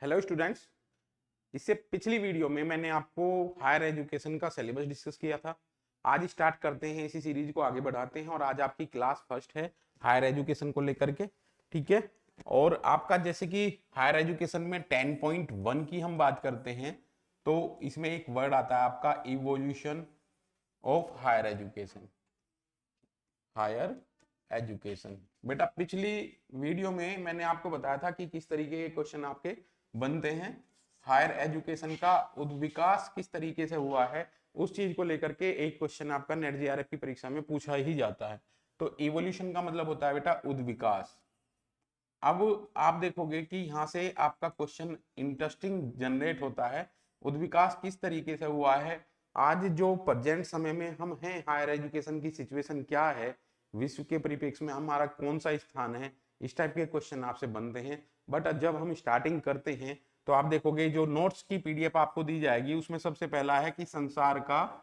Hello students. इससे पिछली video में मैंने आपको हायर एजुकेशन का सिलेबस डिस्कस किया था। आज स्टार्ट करते हैं, इसी सीरीज को आगे बढ़ाते हैं और आज आपकी क्लास फर्स्ट है हायर एजुकेशन को लेकर के। ठीक है। और आपका जैसे कि हायर एजुकेशन में 10.1 की हम बात करते हैं तो इसमें एक वर्ड आता है आपका evolution of higher education. Higher education बेटा, पिछली वीडियो में मैंने आपको बताया था कि किस तरीके के क्वेश्चन आपके बनते हैं। हायर एजुकेशन का उद्विकास किस तरीके से हुआ है उस चीज को लेकर के एक क्वेश्चन आपका नेट जेआरएफ की परीक्षा में पूछा ही जाता है। तो इवोल्यूशन का मतलब होता है बेटा उद्विकास। अब आप देखोगे कि यहाँ से आपका क्वेश्चन इंटरेस्टिंग जनरेट होता है। उद्विकास किस तरीके से हुआ है, आज जो प्रेजेंट समय में हम हैं, हायर एजुकेशन की सिचुएशन क्या है, विश्व के परिप्रेक्ष्य में हमारा कौन सा स्थान है, इस टाइप के क्वेश्चन आपसे बनते हैं। बट जब हम स्टार्टिंग करते हैं तो आप देखोगे जो नोट्स की पीडीएफ आपको दी जाएगी उसमें सबसे पहला है कि संसार का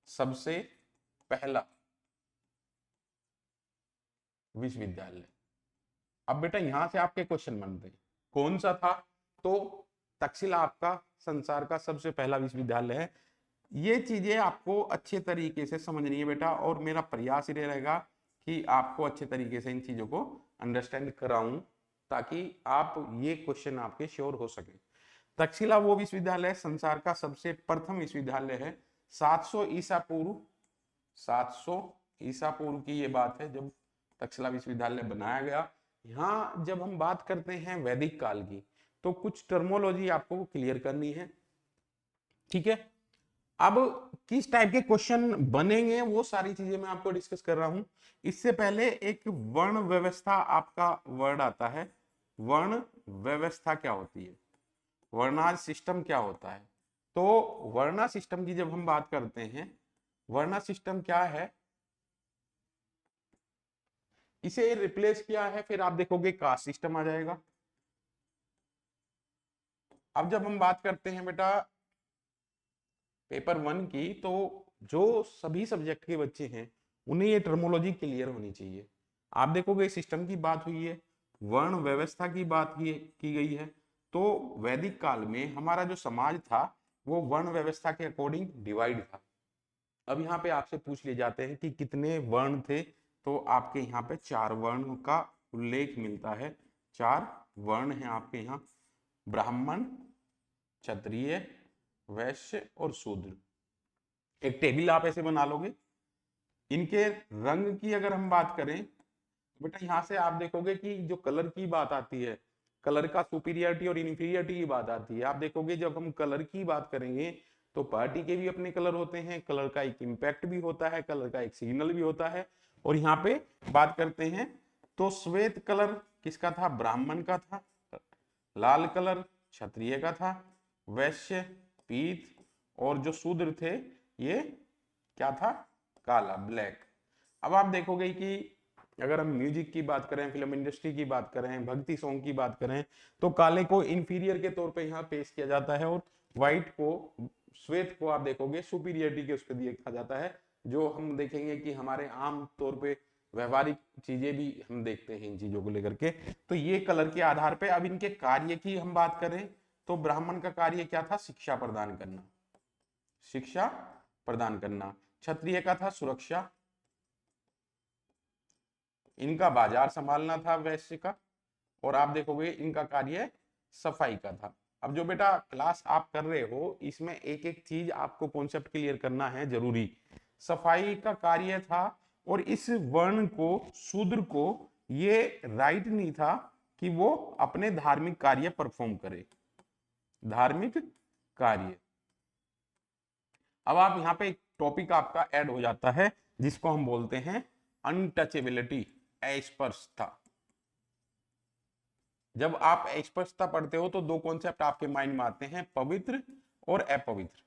सबसे पहला विश्वविद्यालय। अब बेटा यहां से आपके क्वेश्चन बनते हैं, कौन सा था, तो तक्षशिला आपका संसार का सबसे पहला विश्वविद्यालय है। ये चीजें आपको अच्छे तरीके से समझनी है बेटा, और मेरा प्रयास ये रहेगा कि आपको अच्छे तरीके से इन चीजों को अंडरस्टैंड कराऊं ताकि आप ये क्वेश्चन आपके श्योर हो सके। तक्षशिला वो विश्वविद्यालय संसार का सबसे प्रथम विश्वविद्यालय है। 700 ईसा पूर्व, 700 ईसा पूर्व की ये बात है जब तक्षशिला विश्वविद्यालय बनाया गया। यहाँ जब हम बात करते हैं वैदिक काल की तो कुछ टर्मोलॉजी आपको क्लियर करनी है। ठीक है। अब किस टाइप के क्वेश्चन बनेंगे वो सारी चीजें मैं आपको डिस्कस कर रहा हूं। इससे पहले एक वर्ण व्यवस्था आपका वर्ड आता है। वर्ण व्यवस्था क्या होती है, वर्णाज सिस्टम क्या होता है। तो वर्णा सिस्टम की जब हम बात करते हैं, वर्णा सिस्टम क्या है, इसे रिप्लेस किया है, फिर आप देखोगे कास्ट सिस्टम आ जाएगा। अब जब हम बात करते हैं बेटा पेपर 1 की, तो जो सभी सब्जेक्ट के बच्चे हैं उन्हें ये टर्मोलॉजी क्लियर होनी चाहिए। आप देखोगे सिस्टम की बात हुई है, वर्ण व्यवस्था की बात की गई है। तो वैदिक काल में हमारा जो समाज था वो वर्ण व्यवस्था के अकॉर्डिंग डिवाइड था। अब यहाँ पे आपसे पूछ लिए जाते हैं कि कितने वर्ण थे, तो आपके यहाँ पे 4 वर्ण का उल्लेख मिलता है। 4 वर्ण हैं आपके यहाँ, ब्राह्मण, क्षत्रिय, वैश्य और शूद्र। एक टेबल आप ऐसे बना लोगे। इनके रंग की अगर हम बात करें बेटा, यहां से आप देखोगे कि जो कलर की बात आती है, कलर का सुपीरियरिटी और इन्फीरियरिटी की बात आती है। आप देखोगे जब हम कलर की बात करेंगे तो पार्टी के भी अपने कलर होते हैं, कलर का एक इम्पैक्ट भी होता है, कलर का एक सिग्नल भी होता है। और यहाँ पे बात करते हैं तो श्वेत कलर किसका था, ब्राह्मण का था। लाल कलर क्षत्रिय का था। वैश्य पीत, और जो शूद्र थे ये क्या था, काला, ब्लैक। अब आप देखोगे कि अगर हम म्यूजिक की बात करें, फिल्म इंडस्ट्री की बात करें, भक्ति सॉन्ग की बात करें, तो काले को इंफीरियर के तौर पे यहाँ पेश किया जाता है और व्हाइट को, श्वेत को आप देखोगे सुपीरियरिटी के उस पर देखा जाता है। जो हम देखेंगे कि हमारे आम तौर पे व्यवहारिक चीजें भी हम देखते हैं इन चीजों को लेकर के। तो ये कलर के आधार पे, अब इनके कार्य की हम बात करें तो ब्राह्मण का कार्य क्या था, शिक्षा प्रदान करना, शिक्षा प्रदान करना। क्षत्रिय का था सुरक्षा, इनका बाजार संभालना था वैश्य का, और आप देखोगे इनका कार्य सफाई का था। अब जो बेटा क्लास आप कर रहे हो इसमें एक एक चीज आपको कॉन्सेप्ट क्लियर करना है जरूरी। सफाई का कार्य था, और इस वर्ण को, शूद्र को, ये राइट नहीं था कि वो अपने धार्मिक कार्य परफॉर्म करे, धार्मिक कार्य। अब आप यहाँ पे एक टॉपिक आपका ऐड हो जाता है जिसको हम बोलते हैं अनटचेबिलिटी, अस्पर्शता। जब आप अस्पर्शता पढ़ते हो तो दो कॉन्सेप्ट आपके माइंड में आते हैं, पवित्र और अपवित्र।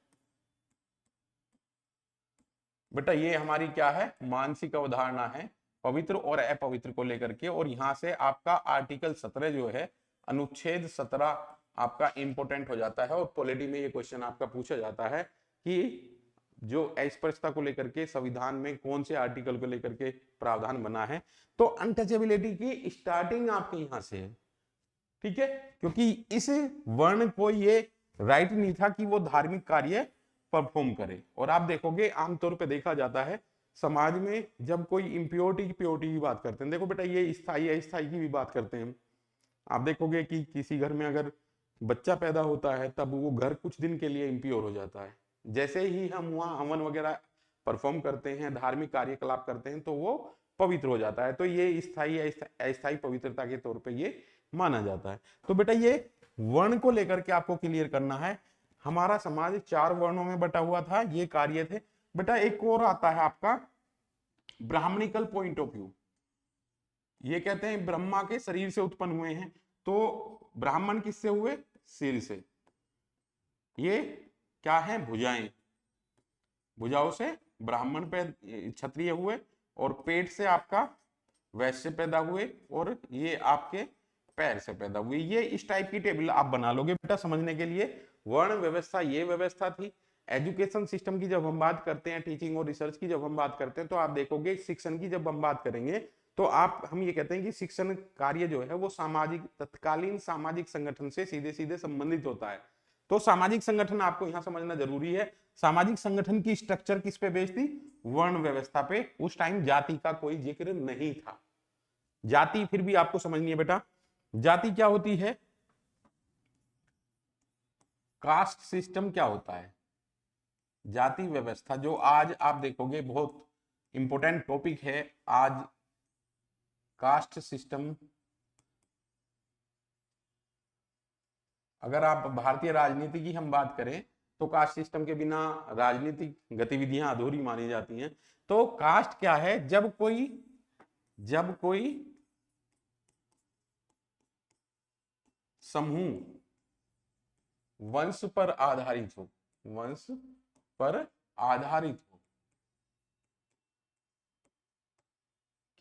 बेटा ये हमारी क्या है, मानसिक अवधारणा है पवित्र और अपवित्र को लेकर के। और यहां से आपका आर्टिकल 17 जो है, अनुच्छेद 17 आपका इंपोर्टेंट हो जाता है। और पॉलिटी में ये क्वेश्चन आपका पूछा जाता है कि जो अस्पृश्यता को लेकर के संविधान में कौन से आर्टिकल को लेकर के प्रावधान बना है। तो अनटचेबिलिटी की स्टार्टिंग आपके यहां से है, ठीक है, क्योंकि इस वर्ण को ये राइट नहीं था कि वो धार्मिक कार्य परफॉर्म करे। और आप देखोगे आमतौर पे देखा जाता है समाज में जब कोई इम्प्योरिटी की प्योरिटी की बात करते हैं, देखो बेटा ये स्थायी अस्थायी की भी बात करते हैं। आप देखोगे कि किसी घर में अगर बच्चा पैदा होता है तब वो घर कुछ दिन के लिए इम्प्योर हो जाता है। जैसे ही हम वहाँ हवन वगैरह परफॉर्म करते हैं, धार्मिक कार्यकलाप करते हैं, तो वो पवित्र हो जाता है। तो ये स्थायी अस्थायी पवित्रता के तौर पे ये माना जाता है। तो बेटा ये वर्ण को लेकर के आपको क्लियर करना है। हमारा समाज 4 वर्णों में बटा हुआ था, ये कार्य थे। बेटा एक और आता है आपका ब्राह्मणिकल पॉइंट ऑफ व्यू। ये कहते हैं ब्रह्मा के शरीर से उत्पन्न हुए हैं, तो ब्राह्मण किससे हुए? सिर से। ये क्या है? भुजाएं। भुजाओं से ब्राह्मण पे क्षत्रिय हुए, और पेट से आपका वैश्य पैदा हुए, और ये आपके पैर से पैदा हुए। ये इस टाइप की टेबल आप बना लोगे बेटा समझने के लिए। वर्ण व्यवस्था ये व्यवस्था थी। एजुकेशन सिस्टम की जब हम बात करते हैं, टीचिंग और रिसर्च की जब हम बात करते हैं, तो आप देखोगे शिक्षण की जब हम बात करेंगे तो हम ये कहते हैं कि शिक्षण कार्य जो है वो सामाजिक तत्कालीन सामाजिक संगठन से सीधे सीधे संबंधित होता है। तो सामाजिक संगठन आपको यहां समझना जरूरी है। सामाजिक संगठन की स्ट्रक्चर किस पे बेस्ड थी? वर्ण व्यवस्था पे। उस टाइम जाति का कोई जिक्र नहीं था। जाति फिर भी आपको समझनी है बेटा। जाति क्या होती है? कास्ट सिस्टम क्या होता है? जाति व्यवस्था, जो आज आप देखोगे बहुत इंपॉर्टेंट टॉपिक है आज, कास्ट सिस्टम। अगर आप भारतीय राजनीति की हम बात करें तो कास्ट सिस्टम के बिना राजनीतिक गतिविधियां अधूरी मानी जाती हैं। तो कास्ट क्या है? जब कोई समूह वंश पर आधारित हो, वंश पर आधारित हो,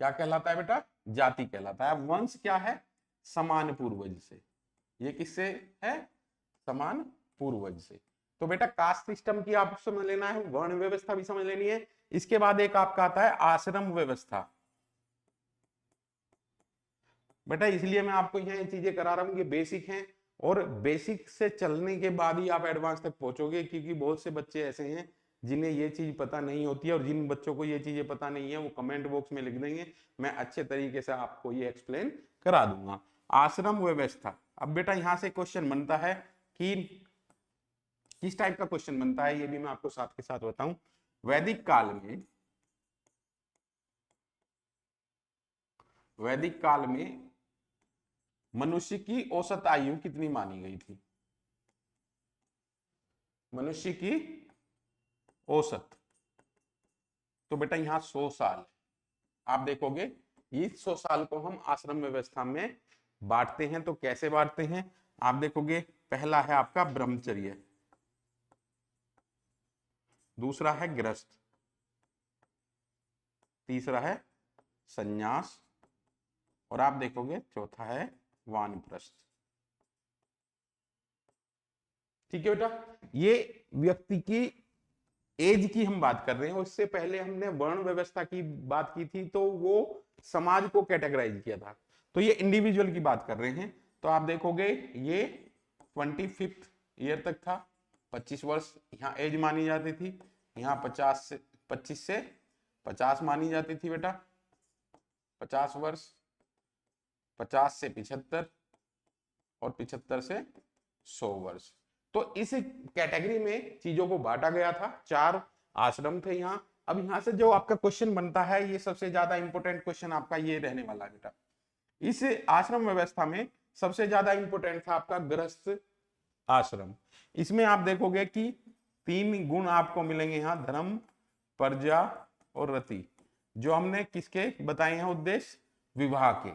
क्या कहलाता है बेटा? जाति कहलाता है। वंश क्या है? समान पूर्वज से। ये किससे है? समान पूर्वज से। तो बेटा कास्ट सिस्टम की आप समझ लेना है, वर्ण व्यवस्था भी समझ लेनी है। इसके बाद एक आपका आता है आश्रम व्यवस्था। बेटा इसलिए मैं आपको यहाँ ये चीजें करा रहा हूँ, ये बेसिक हैं, और बेसिक से चलने के बाद ही आप एडवांस तक पहुंचोगे, क्योंकि बहुत से बच्चे ऐसे हैं जिन्हें ये चीज पता नहीं होती है, और जिन बच्चों को ये चीजें पता नहीं है वो कमेंट बॉक्स में लिख देंगे, मैं अच्छे तरीके से आपको ये एक्सप्लेन करा दूंगा। आश्रम व्यवस्था। अब बेटा यहां से क्वेश्चन बनता है कि किस टाइप का क्वेश्चन बनता है, ये भी मैं आपको साथ के साथ बताऊं। वैदिक काल में मनुष्य की औसत आयु कितनी मानी गई थी? मनुष्य की औसत, तो बेटा यहां 100 साल। आप देखोगे ये 100 साल को हम आश्रम व्यवस्था में बांटते हैं। तो कैसे बांटते हैं? आप देखोगे पहला है आपका ब्रह्मचर्य, दूसरा है गृहस्थ, तीसरा है संन्यास, और आप देखोगे चौथा है वानप्रस्थ। ठीक है बेटा, ये व्यक्ति की एज की हम बात कर रहे हैं। उससे पहले हमने वर्ण व्यवस्था की बात की थी, तो वो समाज को कैटेगराइज किया था। तो ये इंडिविजुअल की बात कर रहे हैं। तो आप देखोगे ये 25th ईयर तक था, 25 वर्ष यहाँ एज मानी जाती थी। यहाँ 25 से 50 मानी जाती थी बेटा, 50 वर्ष, 50 से 75, और 75 से 100 वर्ष। तो इस कैटेगरी में चीजों को बांटा गया था। 4 आश्रम थे यहाँ। अब यहाँ से जो आपका क्वेश्चन बनता है, ये सबसे ज्यादा इंपॉर्टेंट क्वेश्चन आपका ये रहने वाला है बेटा। इस आश्रम व्यवस्था में सबसे ज्यादा इंपॉर्टेंट था आपका गृहस्थ आश्रम। इसमें आप देखोगे कि 3 गुण आपको मिलेंगे यहाँ, धर्म, प्रजा और रति, जो हमने किसके बताए हैं उद्देश्य? विवाह के।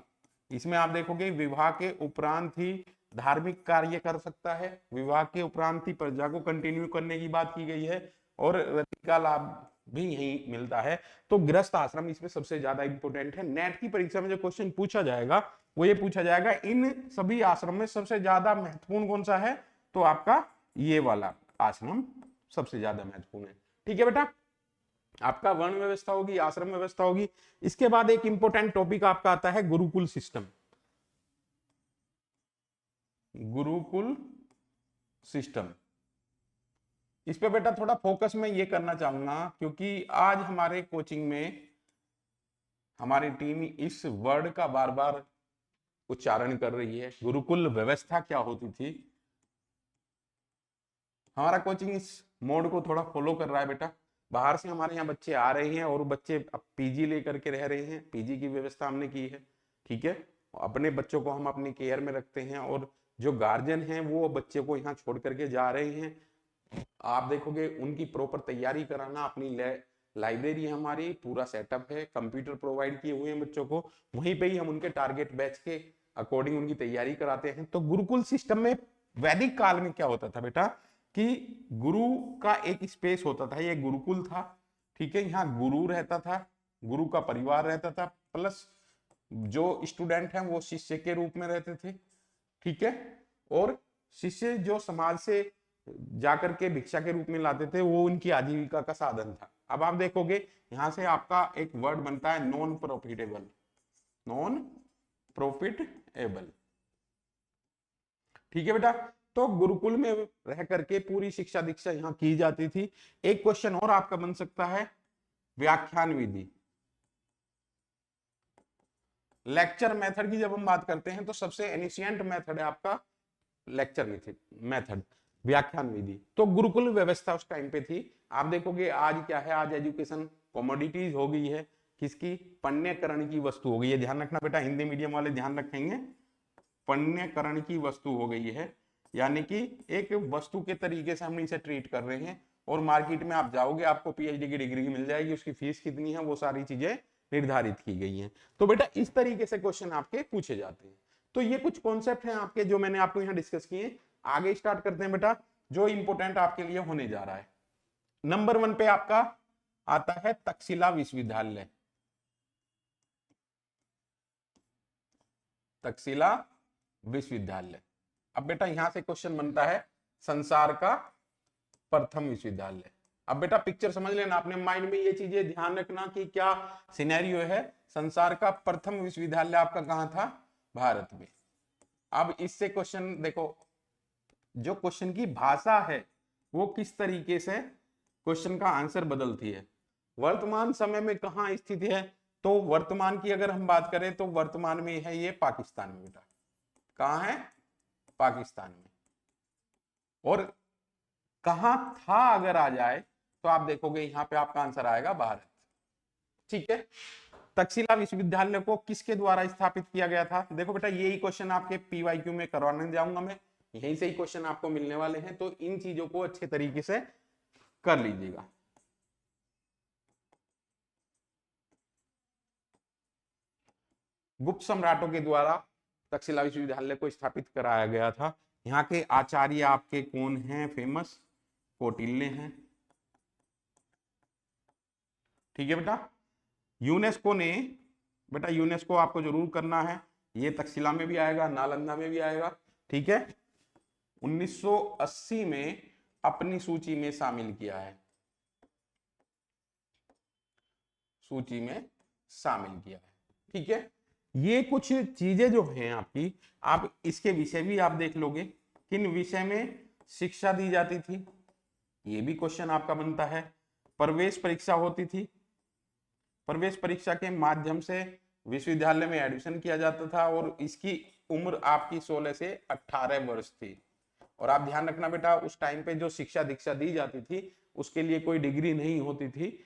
इसमें आप देखोगे विवाह के उपरांत ही धार्मिक कार्य कर सकता है, विवाह के उपरांत ही प्रजा को कंटिन्यू करने की बात की गई है, और रति का लाभ भी यही मिलता है। तो गृहस्थ आश्रम इसमें सबसे ज्यादा इंपॉर्टेंट है। नेट की परीक्षा में जो क्वेश्चन पूछा जाएगा वो ये पूछा जाएगा, इन सभी आश्रम में सबसे ज्यादा महत्वपूर्ण कौन सा है? तो आपका ये वाला आश्रम सबसे ज्यादा महत्वपूर्ण है। ठीक है बेटा, आपका वर्ण व्यवस्था होगी, आश्रम व्यवस्था होगी। इसके बाद एक इंपॉर्टेंट टॉपिक आपका आता है गुरुकुल सिस्टम। गुरुकुल सिस्टम, इस पे बेटा थोड़ा फोकस मैं ये करना चाहूंगा, क्योंकि आज हमारे कोचिंग में हमारी टीम इस वर्ड का बार बार उच्चारण कर रही है। गुरुकुल व्यवस्था क्या होती थी? हमारा कोचिंग इस मोड को थोड़ा फॉलो कर रहा है बेटा। बाहर से हमारे यहाँ बच्चे आ रहे हैं और बच्चे अब पीजी लेकर के रह रहे हैं, पीजी की व्यवस्था हमने की है, ठीक है। अपने बच्चों को हम अपनी केयर में रखते हैं, और जो गार्जियन हैं वो बच्चे को यहाँ छोड़ करके जा रहे हैं। आप देखोगे उनकी प्रॉपर तैयारी कराना, अपनी लाइब्रेरी हमारी पूरा सेटअप है, कंप्यूटर प्रोवाइड किए हुए हैं बच्चों को, वहीं पे ही हम उनके टारगेट बैच के अकॉर्डिंग उनकी तैयारी कराते हैं। तो गुरुकुल सिस्टम में वैदिक काल में क्या होता था बेटा कि गुरु का एक स्पेस होता था, ये गुरुकुल था, ठीक है। यहाँ गुरु रहता था, गुरु का परिवार रहता था, प्लस जो स्टूडेंट हैं वो शिष्य के रूप में रहते थे, ठीक है। और शिष्य जो समाज से जाकर के भिक्षा के रूप में लाते थे, वो उनकी आजीविका का साधन था। अब आप देखोगे यहां से आपका एक वर्ड बनता है नॉन प्रॉफिटेबल, नॉन प्रॉफिटेबल, ठीक है बेटा। तो गुरुकुल में रह करके पूरी शिक्षा दीक्षा यहाँ की जाती थी। एक क्वेश्चन और आपका बन सकता है, व्याख्यान विधि, लेक्चर मेथड की जब हम बात करते हैं तो सबसे एनिशियंट मेथड है आपका लेक्चर मेथड, व्याख्यान विधि। तो गुरुकुल व्यवस्था उस टाइम पे थी। आप देखोगे आज क्या है, आज एजुकेशन कॉमोडिटीज हो गई है, किसकी? पण्यकरण की वस्तु हो गई है। ध्यान रखना बेटा, हिंदी मीडियम वाले ध्यान रखेंगे, पण्यकरण की वस्तु हो गई है, यानी कि एक वस्तु के तरीके से हम इसे ट्रीट कर रहे हैं। और मार्केट में आप जाओगे, आपको पीएचडी की डिग्री मिल जाएगी, उसकी फीस कितनी है वो सारी चीजें निर्धारित की गई हैं। तो बेटा इस तरीके से क्वेश्चन आपके पूछे जाते हैं। तो ये कुछ कॉन्सेप्ट हैं आपके जो मैंने आपको यहाँ डिस्कस किए। आगे स्टार्ट करते हैं बेटा, जो इंपोर्टेंट आपके लिए होने जा रहा है। नंबर 1 पे आपका आता है तक्षशिला विश्वविद्यालय, तक्षशिला विश्वविद्यालय। अब बेटा यहां से क्वेश्चन बनता है संसार का प्रथम विश्वविद्यालय। अब बेटा पिक्चर समझ लेना, अपने माइंड में ये चीजें ध्यान रखना कि क्या सिनेरियो है। संसार का प्रथम विश्वविद्यालय आपका कहां था? भारत में। अब इससे क्वेश्चन देखो, जो क्वेश्चन की भाषा है वो किस तरीके से क्वेश्चन का आंसर बदलती है। वर्तमान समय में कहां स्थित है? तो वर्तमान की अगर हम बात करें तो वर्तमान में है ये पाकिस्तान में बेटा। कहां है? पाकिस्तान में। और कहां था अगर आ जाए तो आप देखोगे यहां पे आपका आंसर आएगा भारत, ठीक है। तक्षशिला विश्वविद्यालय को किसके द्वारा स्थापित किया गया था? देखो बेटा यही क्वेश्चन आपके पीवाईक्यू में करवाने जाऊंगा मैं, यहीं से ही क्वेश्चन आपको मिलने वाले हैं, तो इन चीजों को अच्छे तरीके से कर लीजिएगा। गुप्त सम्राटों के द्वारा तक्षशिला विश्वविद्यालय को स्थापित कराया गया था। यहाँ के आचार्य आपके कौन हैं? फेमस कौटिल्य हैं, ठीक है बेटा। यूनेस्को ने, बेटा यूनेस्को आपको जरूर करना है, ये तक्षशिला में भी आएगा, नालंदा में भी आएगा, ठीक है। 1980 में अपनी सूची में शामिल किया है, सूची में शामिल किया है, ठीक है। ये कुछ चीजें जो हैं आपकी, आप इसके विषय भी आप देख लोगे, किन विषय में शिक्षा दी जाती थी, ये भी क्वेश्चन आपका बनता है। प्रवेश परीक्षा होती थी, प्रवेश परीक्षा के माध्यम से विश्वविद्यालय में एडमिशन किया जाता था, और इसकी उम्र आपकी 16 से 18 वर्ष थी। और आप ध्यान रखना बेटा, उस टाइम पे जो शिक्षा दीक्षा दी जाती थी उसके लिए कोई डिग्री नहीं होती थी।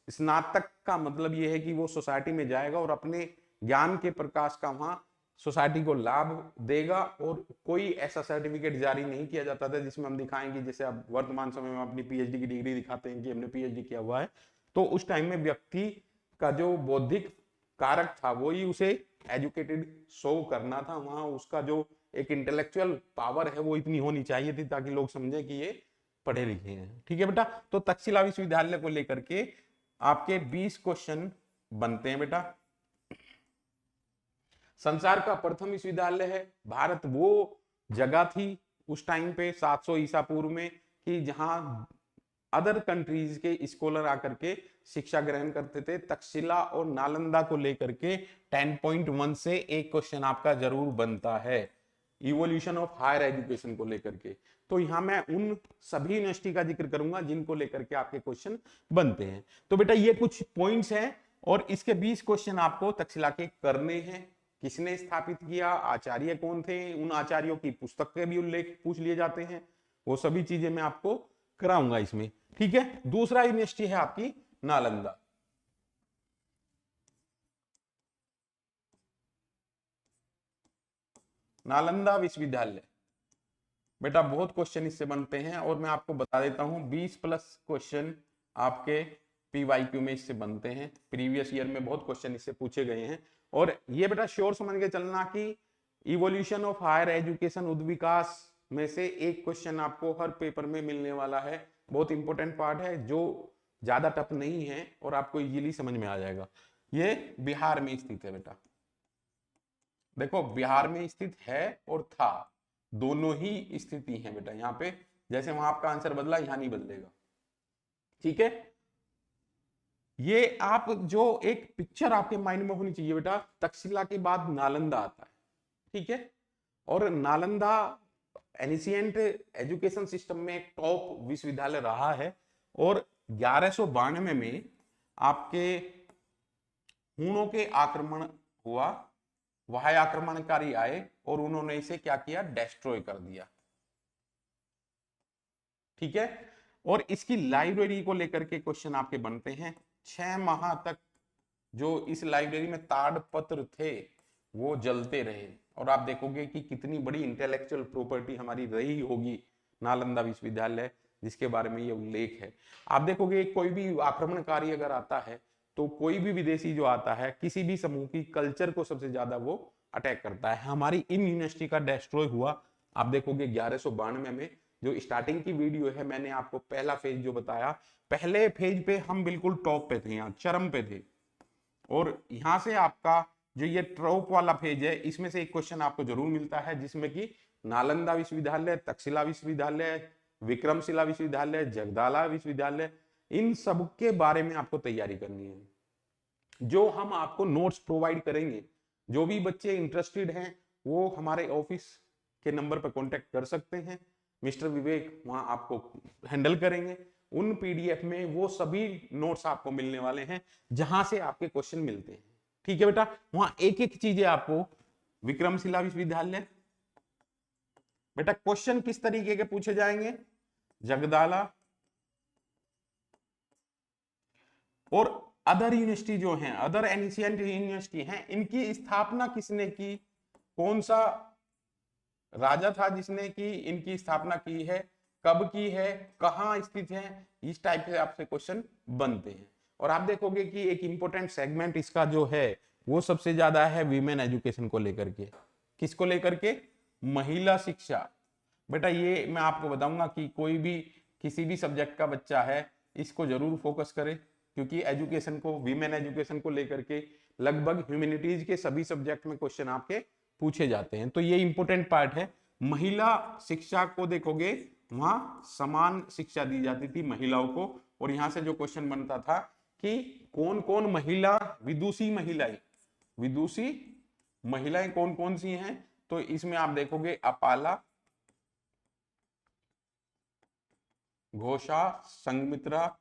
स्नातक का मतलब यह है कि वो सोसाइटी में जाएगा और अपने ज्ञान के प्रकाश का वहां सोसाइटी को लाभ देगा, और कोई ऐसा सर्टिफिकेट जारी नहीं किया जाता था जिसमें हम दिखाएंगे, जैसे अब वर्तमान समय में अपनी पीएचडी की डिग्री दिखाते हैं कि हमने पीएचडी किया हुआ है। तो उस टाइम में व्यक्ति का जो बौद्धिक कारक था वही उसे एजुकेटेड शो करना था, वहां उसका जो एक इंटेलेक्चुअल पावर है वो इतनी होनी चाहिए थी ताकि लोग समझे कि ये पढ़े लिखे हैं, ठीक है बेटा। तो तक्षशिला विश्वविद्यालय को लेकर के आपके 20 क्वेश्चन बनते हैं बेटा। संसार का प्रथम विश्वविद्यालय है भारत, वो जगह थी उस टाइम पे 700 ईसा पूर्व में कि जहां अदर कंट्रीज के स्कॉलर आकर के शिक्षा ग्रहण करते थे। तक्षशिला और नालंदा को लेकर के 10.1 से एक क्वेश्चन आपका जरूर बनता है, इवोल्यूशन ऑफ हायर एजुकेशन को लेकर के। तो यहां मैं उन सभी यूनिवर्सिटी का जिक्र करूंगा जिनको लेकर के आपके क्वेश्चन बनते हैं। तो बेटा ये कुछ पॉइंट्स हैं और इसके 20 क्वेश्चन आपको तक्षशिला के करने हैं। किसने स्थापित किया, आचार्य कौन थे, उन आचार्यों की पुस्तक के भी उल्लेख पूछ लिए जाते हैं, वो सभी चीजें मैं आपको कराऊंगा इसमें। ठीक है, दूसरा यूनिवर्सिटी है आपकी नालंदा। नालंदा विश्वविद्यालय, बेटा बहुत क्वेश्चन इससे बनते हैं और मैं आपको बता देता हूं 20+ क्वेश्चन आपके पीवाईक्यू में इससे बनते हैं। प्रीवियस ईयर में बहुत क्वेश्चन इससे पूछे गए हैं। और ये बेटा श्योर समझ के चलना कि इवोल्यूशन ऑफ हायर एजुकेशन, उद्विकास में से एक क्वेश्चन आपको हर पेपर में मिलने वाला है। बहुत इंपॉर्टेंट पार्ट है जो ज्यादा टफ नहीं है और आपको इजीली समझ में आ जाएगा। ये बिहार में स्थित है बेटा, देखो बिहार में स्थित है और था, दोनों ही स्थिति है बेटा यहाँ पे। जैसे वहां आपका आंसर बदला, यहां नहीं बदलेगा। ठीक है, ये आप जो एक पिक्चर आपके माइंड में होनी चाहिए बेटा, तक्षशिला के बाद नालंदा आता है। ठीक है, और नालंदा एनिशिएंट एजुकेशन सिस्टम में एक टॉप विश्वविद्यालय रहा है। और 1192 में आपके हूणों के आक्रमण हुआ, वह आक्रमणकारी आए और उन्होंने इसे क्या किया, डेस्ट्रॉय कर दिया। ठीक है, और इसकी लाइब्रेरी को लेकर के क्वेश्चन आपके बनते हैं। 6 माह तक जो इस लाइब्रेरी में ताड़पत्र थे वो जलते रहे। और आप देखोगे कि कितनी बड़ी इंटेलेक्चुअल प्रॉपर्टी हमारी रही होगी नालंदा विश्वविद्यालय, जिसके बारे में ये उल्लेख है। आप देखोगे कोई भी आक्रमणकारी अगर आता है तो कोई भी विदेशी जो आता है किसी भी समूह की कल्चर को सबसे ज्यादा वो अटैक करता है। हमारी इन यूनिवर्सिटी का डिस्ट्रॉय हुआ, आप देखोगे 1192 में। जो स्टार्टिंग की वीडियो है मैंने आपको पहला फेज जो बताया, पहले फेज पे हम बिल्कुल टॉप पे थे, यहाँ चरम पे थे। और यहां से आपका जो ये टॉप वाला फेज है, इसमें से एक क्वेश्चन आपको जरूर मिलता है जिसमें कि नालंदा विश्वविद्यालय, तक्षशिला विश्वविद्यालय, विक्रमशिला विश्वविद्यालय, जगदाला विश्वविद्यालय, इन सब के बारे में आपको तैयारी करनी है। जो हम आपको नोट्स प्रोवाइड करेंगे, जो भी बच्चे इंटरेस्टेड हैं वो हमारे ऑफिस के नंबर पर कांटेक्ट कर सकते हैं। मिस्टर विवेक वहां आपको हैंडल करेंगे। उन पीडीएफ में वो सभी नोट्स आपको मिलने वाले हैं जहां से आपके क्वेश्चन मिलते हैं। ठीक है बेटा, वहां एक एक चीजें आपको, विक्रमशिला विश्वविद्यालय बेटा क्वेश्चन किस तरीके के पूछे जाएंगे, जगदाला और अदर यूनिवर्सिटी जो हैं, अदर एनिशिएंट यूनिवर्सिटी हैं, इनकी स्थापना किसने की, कौन सा राजा था जिसने की इनकी स्थापना की है, कब की है, कहां स्थित है, इस टाइप से आपसे क्वेश्चन बनते हैं। और आप देखोगे कि एक इंपॉर्टेंट सेगमेंट इसका जो है वो सबसे ज्यादा है वीमेन एजुकेशन को लेकर के। किसको लेकर के, महिला शिक्षा। बेटा ये मैं आपको बताऊंगा कि कोई भी किसी भी सब्जेक्ट का बच्चा है इसको जरूर फोकस करे, क्योंकि एजुकेशन को, वीमेन एजुकेशन को लेकर के लगभग ह्यूमैनिटीज के सभी सब्जेक्ट में क्वेश्चन आपके पूछे जाते हैं। तो ये इंपॉर्टेंट पार्ट है। महिला शिक्षा को देखोगे, वहां समान शिक्षा दी जाती थी महिलाओं को। और यहां से जो क्वेश्चन बनता था कि कौन कौन महिला, विदुषी महिलाएं, विदुषी महिलाएं कौन कौन सी हैं, तो इसमें आप देखोगे अपाला, घोषा, संघमित्रा,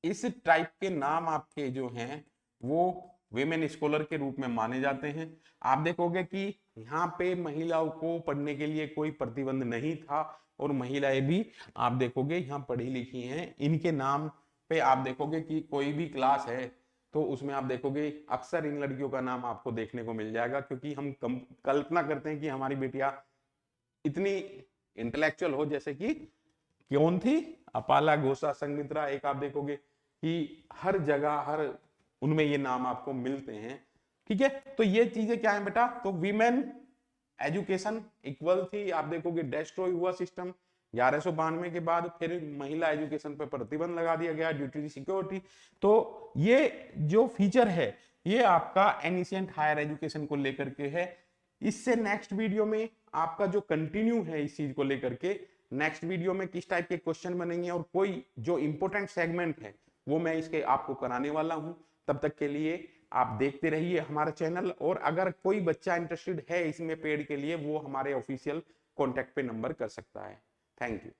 इस टाइप के नाम आपके जो हैं वो विमेन स्कॉलर के रूप में माने जाते हैं। आप देखोगे कि यहाँ पे महिलाओं को पढ़ने के लिए कोई प्रतिबंध नहीं था और महिलाएं भी आप देखोगे यहाँ पढ़ी लिखी हैं। इनके नाम पे आप देखोगे कि कोई भी क्लास है तो उसमें आप देखोगे अक्सर इन लड़कियों का नाम आपको देखने को मिल जाएगा, क्योंकि हम कल्पना करते हैं कि हमारी बेटियां इतनी इंटेलेक्चुअल हो, जैसे कि कौन थी, अपाला, घोषा, संघमित्रा। एक आप देखोगे कि हर जगह, हर उनमें ये नाम आपको मिलते हैं। ठीक है, तो ये चीजें क्या है बेटा, तो वीमेन एजुकेशन इक्वल थी। आप देखोगे डिस्ट्रॉय हुआ सिस्टम 1192 के बाद, फिर महिला एजुकेशन पर प्रतिबंध लगा दिया गया ड्यू टू सिक्योरिटी। तो ये जो फीचर है ये आपका एनिशिएंट हायर एजुकेशन को लेकर के है। इससे नेक्स्ट वीडियो में आपका जो कंटिन्यू है इस चीज को लेकर के, नेक्स्ट वीडियो में किस टाइप के क्वेश्चन बनेंगे और कोई जो इंपॉर्टेंट सेगमेंट है वो मैं इसके आपको कराने वाला हूं। तब तक के लिए आप देखते रहिए हमारा चैनल, और अगर कोई बच्चा इंटरेस्टेड है इसमें पेड के लिए, वो हमारे ऑफिशियल कॉन्टैक्ट पे नंबर कर सकता है। Thank you.